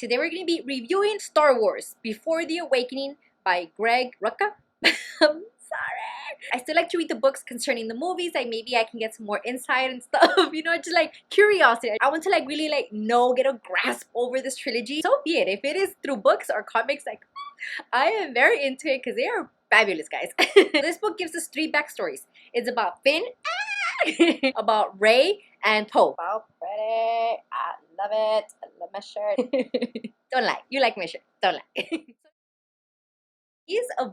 Today we're going to be reviewing Star Wars Before the Awakening by Greg Rucka. I'm sorry. I still like to read the books concerning the movies, like maybe I can get some more insight and stuff, you know, just like curiosity. I want to like really like get a grasp over this trilogy. So be it. If it is through books or comics, like I am very into it because they are fabulous, guys. This book gives us 3 backstories. It's about Finn, about Rey, and Poe. About Freddie. I love it. I love my shirt. Don't lie. You like my shirt. Don't lie. He's a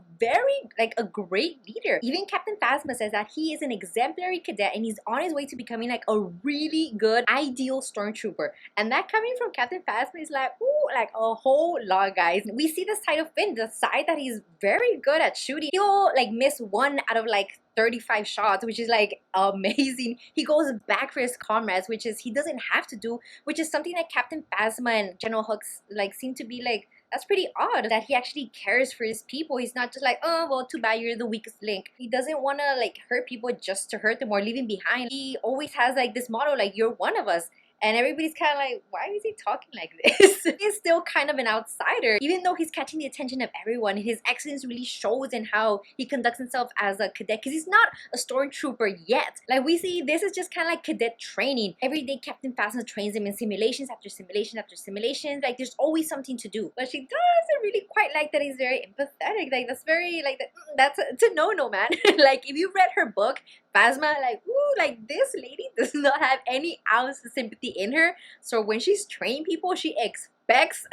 a great leader. Even Captain Phasma says that he is an exemplary cadet and he's on his way to becoming like a really good, ideal stormtrooper. And that coming from Captain Phasma is like, ooh, like a whole lot, guys. We see the side of Finn, the side that he's very good at shooting. He'll like miss 1 out of like 35 shots, which is like amazing. He goes back for his comrades, which is he doesn't have to do, which is something that Captain Phasma and General Hux like seem to be like, that's pretty odd that he actually cares for his people. He's not just like, oh, well, too bad you're the weakest link. He doesn't want to like hurt people just to hurt them or leave them behind. He always has like this motto, like, you're one of us. And everybody's kind of like, why is he talking like this? He's still kind of an outsider. Even though he's catching the attention of everyone, his excellence really shows in how he conducts himself as a cadet. Because he's not a stormtrooper yet. Like we see, this is just kind of like cadet training. Every day Captain Phasma trains him in simulations after simulation after simulations. Like there's always something to do. But she doesn't really quite like that he's very empathetic. Like that's very, like, that's a no-no, man. Like if you read her book, Phasma, like, ooh, like this lady does not have any ounce of sympathy in her. So when she's training people, she expects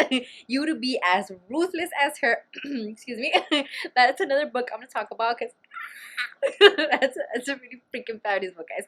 you to be as ruthless as her. Excuse me. That's another book I'm gonna talk about because that's a really freaking fabulous book, guys.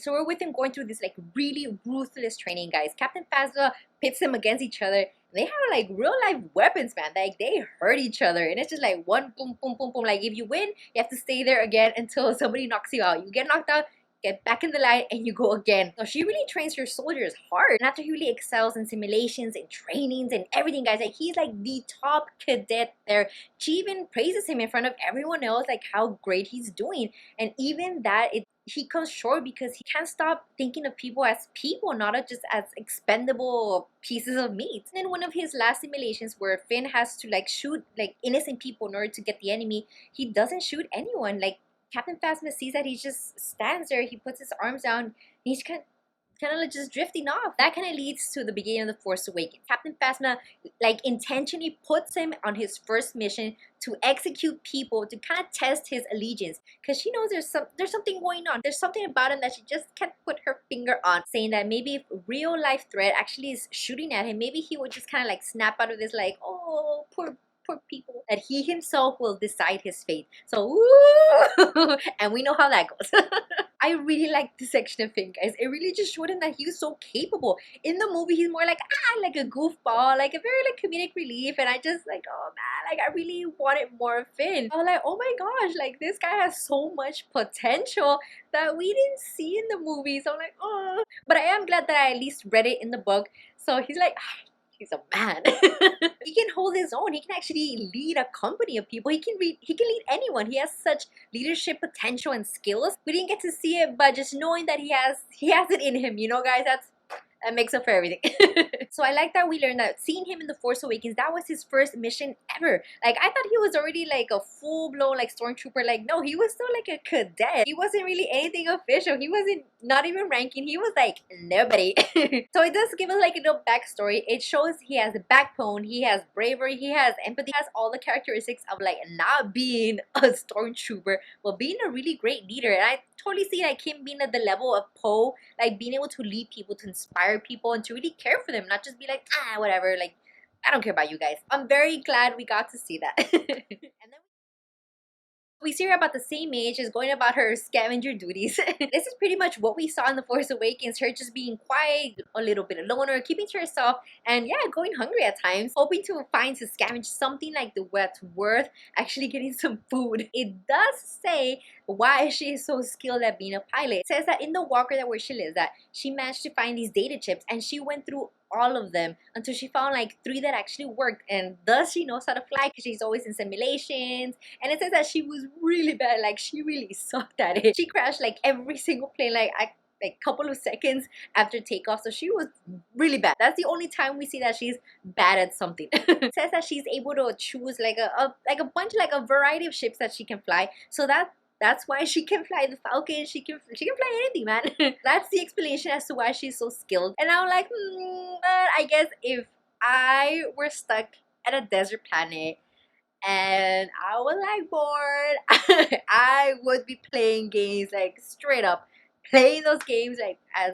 So we're with him going through this like really ruthless training, guys. Captain Phasma pits them against each other. They have like real life weapons, man. Like they hurt each other, and it's just like one boom, boom, boom, boom. Like if you win, you have to stay there again until somebody knocks you out. You get knocked out, get back in the line, and you go again. So she really trains her soldiers hard. And after he really excels in simulations and trainings and everything, guys, like he's like the top cadet there. She even praises him in front of everyone else, like how great he's doing. And even that, he comes short because he can't stop thinking of people as people, not just as expendable pieces of meat. And in one of his last simulations where Finn has to like shoot like innocent people in order to get the enemy, he doesn't shoot anyone. Like Captain Phasma sees that he just stands there, he puts his arms down, and he's kind of like just drifting off. That kind of leads to the beginning of the Force Awakens. Captain Phasma like intentionally puts him on his first mission to execute people, to kind of test his allegiance, because she knows there's something going on. There's something about him that she just can't put her finger on, saying that maybe if a real life threat actually is shooting at him, maybe he would just kind of like snap out of this like, oh, poor people, that he himself will decide his fate. So woo! And we know how that goes. I really like this section of Finn, guys. It really just showed him that he was so capable. In the movie, he's more like like a goofball, like a very like comedic relief, and I just like, oh man, like I really wanted more of Finn. I was like, oh my gosh, like this guy has so much potential that we didn't see in the movie. So I'm like, oh, but I am glad that I at least read it in the book. So he's like, he's a man. He can hold his own. He can actually lead a company of people. He can lead anyone. He has such leadership potential and skills. We didn't get to see it, but just knowing that he has it in him, you know, guys, that makes up for everything. So I like that we learned that seeing him in The Force Awakens, that was his first mission ever. Like I thought he was already like a full-blown like stormtrooper. Like no, he was still like a cadet. He wasn't really anything official. He wasn't, not even ranking. He was like nobody. So it does give us like a little backstory. It shows he has a backbone, he has bravery, he has empathy, he has all the characteristics of like not being a stormtrooper, but being a really great leader. And I totally see like him being at the level of Poe, like being able to lead people, to inspire people, and to really care for them, not just be like, whatever, like I don't care about you guys. I'm very glad we got to see that. And then we see her about the same age, is going about her scavenger duties. This is pretty much what we saw in The Force Awakens, her just being quiet, a little bit alone, keeping to herself, and yeah, going hungry at times, hoping to scavenge something like that's worth actually getting some food. It does say why she is so skilled at being a pilot. It says that in the walker that where she lives, that she managed to find these data chips, and she went through all of them until she found like 3 that actually worked, and thus she knows how to fly because she's always in simulations. And it says that she was really bad, like she really sucked at it. She crashed like every single plane. Like like couple of seconds after takeoff, so she was really bad. That's the only time we see that she's bad at something. It says that she's able to choose like a bunch, like a variety of ships that she can fly, so that's why she can fly the Falcon. She can fly anything, man. That's the explanation as to why she's so skilled. And I'm like, but I guess if I were stuck at a desert planet and I was like bored, I would be playing games, like straight up playing those games like as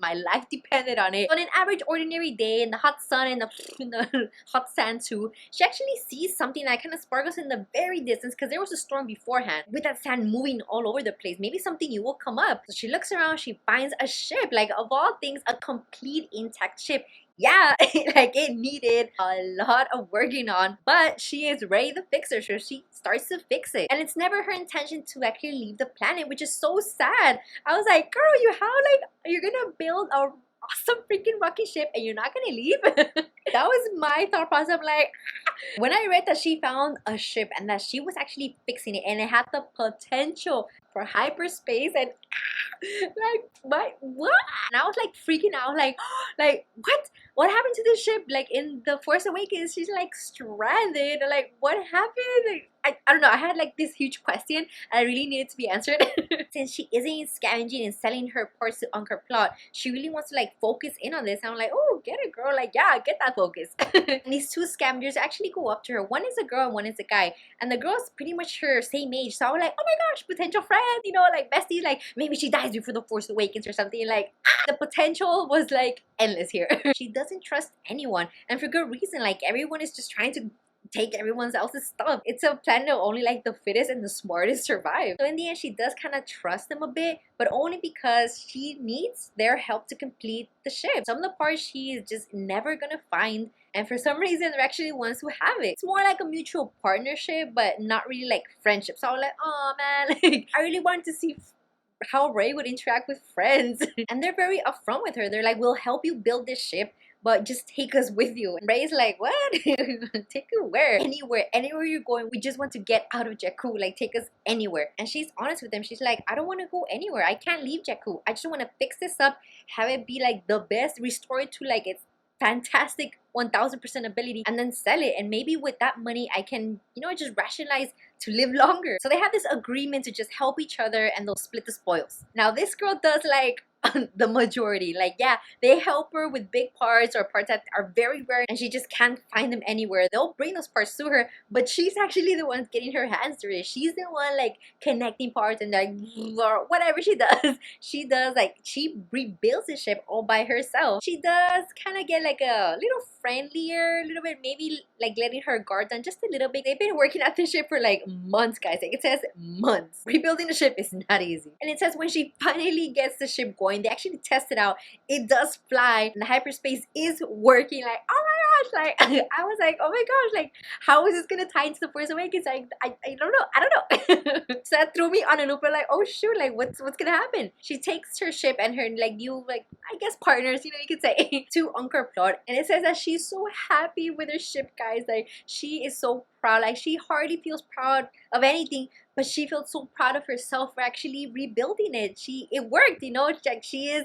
my life depended on it. On an average ordinary day in the hot sun and in the hot sand too, she actually sees something that kind of sparkles in the very distance, because there was a storm beforehand with that sand moving all over the place. Maybe something new will come up. So she looks around, she finds a ship, like of all things, a complete intact ship. Yeah, like it needed a lot of working on, but she is ready to fix it, so she starts to fix it. And it's never her intention to actually leave the planet, which is so sad. I was like, girl, you how like you're gonna build a awesome freaking rocket ship and you're not gonna leave? That was my thought process. I'm like, when I read that she found a ship and that she was actually fixing it and it had the potential for hyperspace, and like what? And I was like freaking out, like what happened to this ship? Like in the Force Awakens, she's like stranded. Like what happened? Like, I don't know. I had like this huge question and I really needed to be answered. Since she isn't scavenging and selling her parts to Uncle Plot, she really wants to like focus in on this. And I'm like, oh, get it, girl. Like, yeah, get that focus. And these two scavengers actually go up to her. One is a girl and one is a guy. And the girl's pretty much her same age. So I was like, oh my gosh, potential friend, you know, like besties. Like maybe she dies before the Force Awakens or something. Like the potential was like endless here. She doesn't trust anyone, and for good reason. Like everyone is just trying to take everyone else's stuff. It's a planet of only like the fittest and the smartest survive. So in the end, she does kind of trust them a bit, but only because she needs their help to complete the ship. Some of the parts she is just never gonna find, and for some reason they're actually the ones who have it. It's more like a mutual partnership, but not really like friendship. So I was like, oh man, like I really wanted to see how Rey would interact with friends. And they're very upfront with her. They're like, we'll help you build this ship, but just take us with you. And Rey's like, what? Take you where? Anywhere you're going. We just want to get out of Jakku. Like, take us anywhere. And she's honest with them. She's like, I don't want to go anywhere. I can't leave Jakku. I just want to fix this up, have it be like the best, restore it to like its fantastic 1000% ability, and then sell it. And maybe with that money I can, you know, just rationalize to live longer. So they have this agreement to just help each other and they'll split the spoils. Now this girl does like the majority. Like, yeah, they help her with big parts or parts that are very rare and she just can't find them anywhere. They'll bring those parts to her, but she's actually the one getting her hands dirty. She's the one like connecting parts and like whatever she does. She does like, she rebuilds the ship all by herself. She does kind of get like a little friendlier, a little bit, maybe like letting her guard down just a little bit. They've been working at the ship for like months, guys. Like it says months. Rebuilding the ship is not easy. And it says when she finally gets the ship going, they actually test it out. It does fly and the hyperspace is working. Like, oh my gosh, like I was like, oh my gosh, like how is this gonna tie into the Force Awakens? Like I don't know. So that threw me on a loop. Like, oh shoot, like what's gonna happen? She takes her ship and her like new, like I guess partners, you know, you could say, to Uncle Plot, and it says that she's so happy with her ship, guys. Like she is so proud. Like she hardly feels proud of anything, but she feels so proud of herself for actually rebuilding it. It worked, you know. Like she is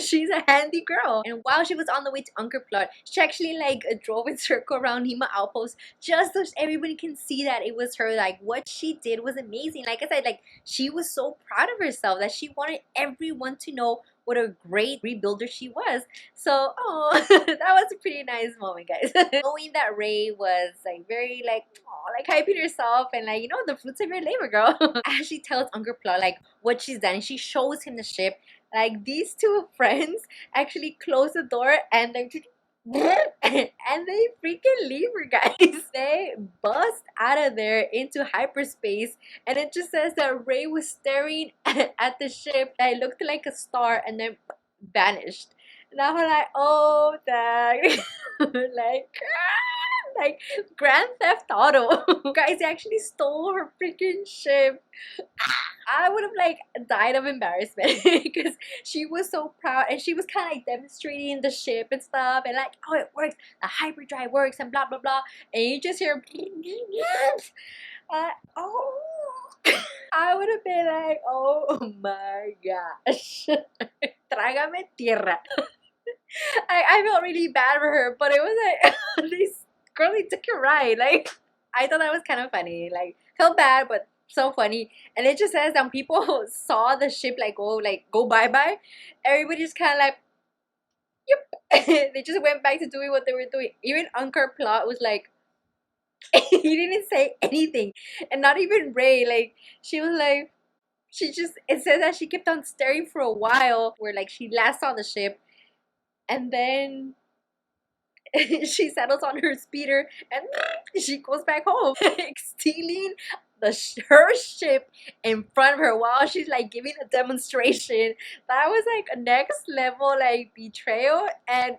she's a handy girl. And while she was on the way to Uncle Plot, she actually like drove in circle around Nima Outpost just so everybody can see that it was her. Like what she did was amazing. Like I said, like she was so proud of herself that she wanted everyone to know what a great rebuilder she was. So, oh, that was a pretty nice moment, guys. Knowing that Rey was like very like, oh, like hyping herself and like, you know, the fruits of your labor, girl. As she tells Uncle Plot like what she's done, and she shows him the ship. Like these two friends actually close the door and they and they freaking leave her, guys. They bust out of there into hyperspace, and it just says that Rey was staring at the ship that looked like a star and then vanished. And I was like, oh dang. like Grand Theft Auto. Guys, they actually stole her freaking ship. I would have like died of embarrassment because she was so proud and she was kind of like demonstrating the ship and stuff and like, oh, it works, the hyperdrive works and blah blah blah, and you just hear oh, I would have been like, oh my gosh. Trágame tierra. I felt really bad for her, but it was like, this girl, they took it right. Like, I thought that was kind of funny. Like, felt bad, but so funny. And it just says that people saw the ship go bye-bye. Everybody just kind of like, yep. They just went back to doing what they were doing. Even Uncle Plot was like, he didn't say anything. And not even Ray. Like, she was like, it says that she kept on staring for a while, where like she last saw the ship. And then she settles on her speeder and she goes back home, stealing her ship in front of her while she's like giving a demonstration. That was like a next level like betrayal and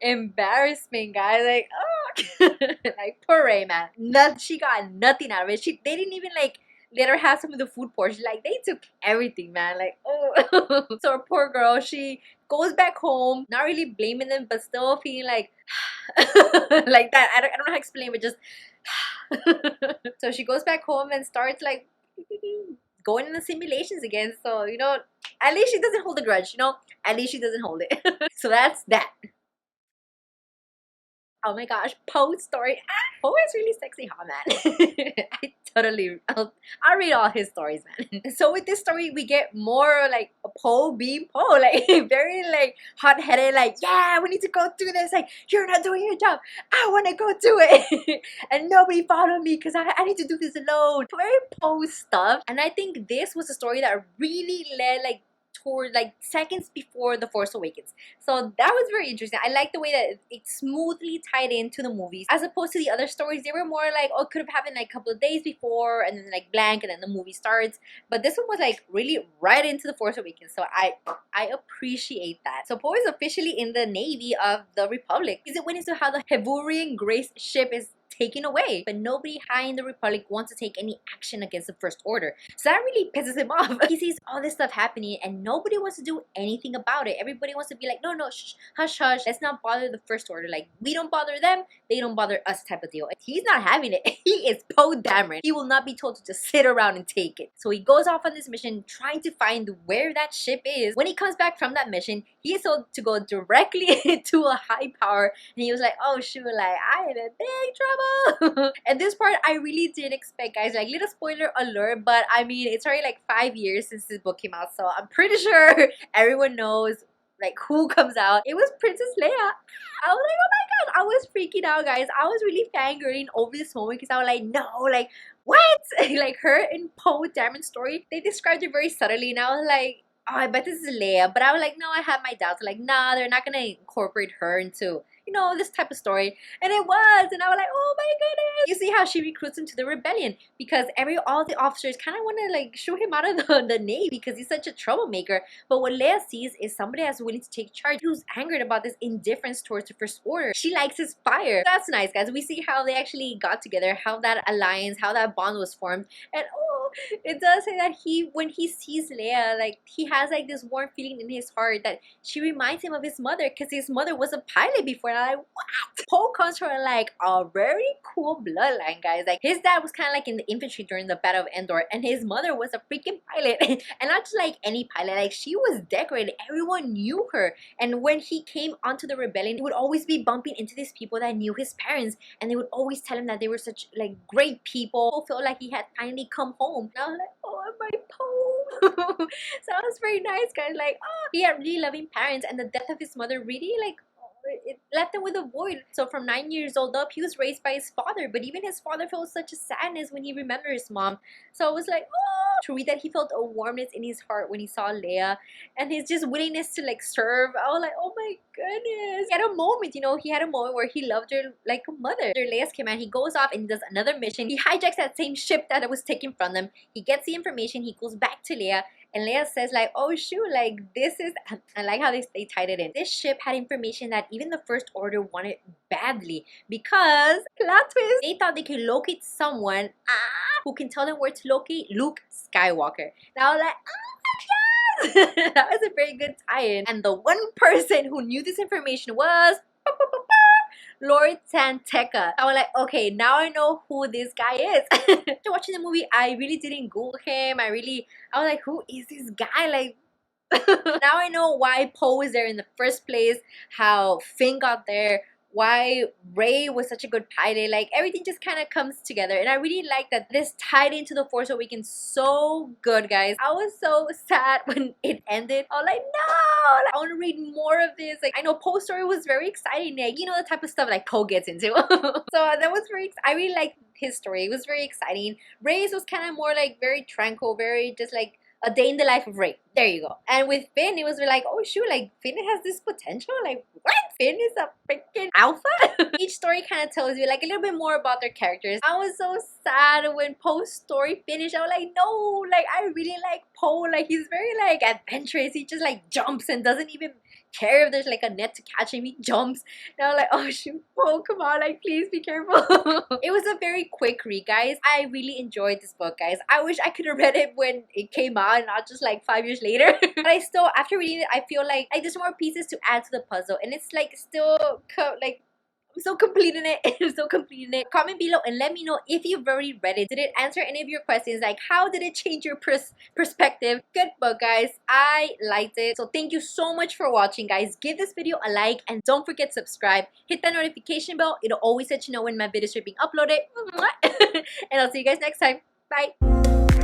embarrassment, guys. Like like poor Ray, man. She got nothing out of it. They didn't even like let her have some of the food portion. Like they took everything, man. Like so our poor girl, she goes back home, not really blaming them, but still feeling like like that. I don't know how to explain, but just so she goes back home and starts like going in the simulations again. So at least she doesn't hold a grudge. At least she doesn't hold it. So that's that. Oh my gosh, Poe's story. Poe is really sexy, huh, man? I'll read all his stories, man. So with this story, we get more like Poe being Poe, like very like hot-headed, like, yeah, we need to go do this. Like, you're not doing your job. I want to go do it. And nobody follow me because I need to do this alone. Very Poe stuff. And I think this was a story that really led like toward like seconds before The Force Awakens. So that was very interesting. I like the way that it smoothly tied into the movies as opposed to the other stories. They were more like, oh, it could have happened like a couple of days before and then like blank and then the movie starts. But this one was like really right into The Force Awakens. So I appreciate that. So Poe is officially in the Navy of the Republic. Is it went into how the Hevurian Grace ship is taken away, but nobody high in the Republic wants to take any action against the First Order. So that really pisses him off. He sees all this stuff happening and nobody wants to do anything about it. Everybody wants to be like, no, shh, hush, hush, let's not bother the First Order. Like, we don't bother them, they don't bother us type of deal. And he's not having it. He is Poe Dameron. He will not be told to just sit around and take it. So he goes off on this mission trying to find where that ship is. When he comes back from that mission, he is told to go directly to a high power. And he was like, oh shoot, like, I am in big trouble. And this part I really didn't expect, guys. Like, little spoiler alert, but I mean, it's already like 5 years since this book came out, so I'm pretty sure everyone knows like who comes out. It was Princess Leia. I was like, oh my god, I was freaking out, guys. I was really fangirling over this moment because I was like, no, like, what? Like, her and Poe Dameron's story, they described it very subtly, and I was like, oh, I bet this is Leia. But I was like, no, I have my doubts. Like, nah, they're not gonna incorporate her into this type of story. And it was, and I was like, oh my goodness. You see how she recruits him to the rebellion because all the officers kind of want to like shoot him out of the Navy because he's such a troublemaker. But what Leia sees is somebody that's willing to take charge, who's angered about this indifference towards the First Order. She likes his fire. That's nice, guys. We see how they actually got together, how that alliance, how that bond was formed. And it does say that when he sees Leia, like, he has like this warm feeling in his heart that she reminds him of his mother because his mother was a pilot before. And I'm like, what? Poe comes from like a very cool bloodline, guys. Like, his dad was kind of like in the infantry during the Battle of Endor, and his mother was a freaking pilot. And not just like any pilot, like, she was decorated. Everyone knew her. And when he came onto the rebellion, he would always be bumping into these people that knew his parents, and they would always tell him that they were such like great people. Poe felt like he had finally come home. And I was like, oh, my Poe. So that was very nice, guys. Like, he had really loving parents, and the death of his mother really like, it left him with a void. So from 9 years old up, he was raised by his father, but even his father felt such a sadness when he remembered his mom. So it was like, to read that he felt a warmness in his heart when he saw Leia, and his just willingness to like serve. I was like, oh my goodness. He had a moment, he had a moment where he loved her like a mother. After Leia's command, he goes off and he does another mission. He hijacks that same ship that was taken from them. He gets the information. He goes back to Leia, and Leia says like, oh shoot, like, this is, I like how they tied it in. This ship had information that even the First Order wanted badly, because, plot twist, they thought they could locate someone who can tell them where to locate Luke Skywalker. Now I was like, oh my god. That was a very good tie-in. And the one person who knew this information was Lord Santeca. I was like, okay, now I know who this guy is. After watching the movie, I really didn't Google him. I was like, who is this guy? Like, now I know why Poe was there in the first place, how Finn got there, why Rey was such a good pilot. Like, everything just kind of comes together, and I really like that this tied into the Force Awakens so good, guys. I was so sad when it ended. I was like, no, like, I want to read more of this. Like, I know Poe's story was very exciting, like, you know, the type of stuff like Poe gets into. So that was I really liked his story. It was very exciting. Rey's was kind of more like very tranquil, very just like a day in the life of Rey. There you go. And with Finn, it was like, oh shoot, like Finn has this potential. Like, what? Finn is a freaking alpha? Each story kind of tells you like a little bit more about their characters. I was so sad when Poe's story finished. I was like, no, like I really like Poe. Like he's very like adventurous. He just like jumps and doesn't even care if there's like a net to catch him. He jumps. And I was like, oh shoot, Poe, come on, like please be careful. It was a very quick read, guys. I really enjoyed this book, guys. I wish I could have read it when it came out and not just like 5 years later. But I still, after reading it, I feel like there's more pieces to add to the puzzle, and it's like still like I'm still completing it. I'm still completing it. Comment below and let me know if you've already read it. Did it answer any of your questions? Like, how did it change your perspective? Good book, guys. I liked it. So thank you so much for watching, guys. Give this video a like and don't forget to subscribe. Hit that notification bell. It'll always let you know when my videos are being uploaded. And I'll see you guys next time. Bye.